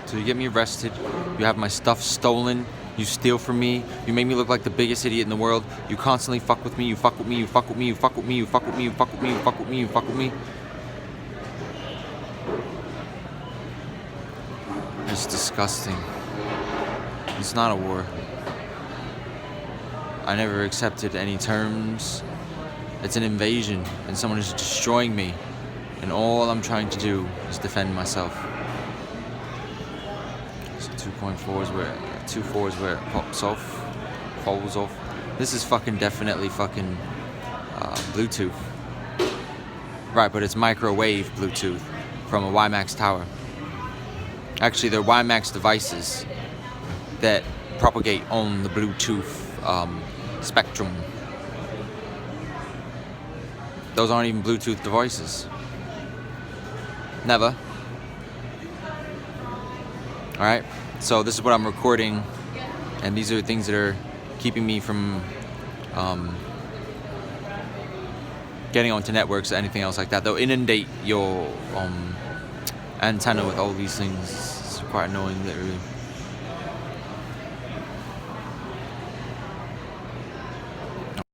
So you get me arrested, you have my stuff stolen, you steal from me, you make me look like the biggest idiot in the world, you constantly fuck with me, you fuck with me, you fuck with me, you fuck with me, you fuck with me, you fuck with me, you fuck with me, you fuck with me. It's disgusting. It's not a war. I never accepted any terms. It's an invasion, and someone is destroying me, and all I'm trying to do is defend myself. So 2.4 is where 2.4 is where it pops off, falls off. This is fucking definitely fucking Bluetooth. Right, but it's microwave Bluetooth from a WiMAX tower. Actually, they're WiMAX devices that propagate on the Bluetooth spectrum. Those aren't even Bluetooth devices. Never. Alright, so this is what I'm recording, and these are the things that are keeping me from getting onto networks or anything else like that. They'll inundate your antenna with all these things. It's quite annoying, literally.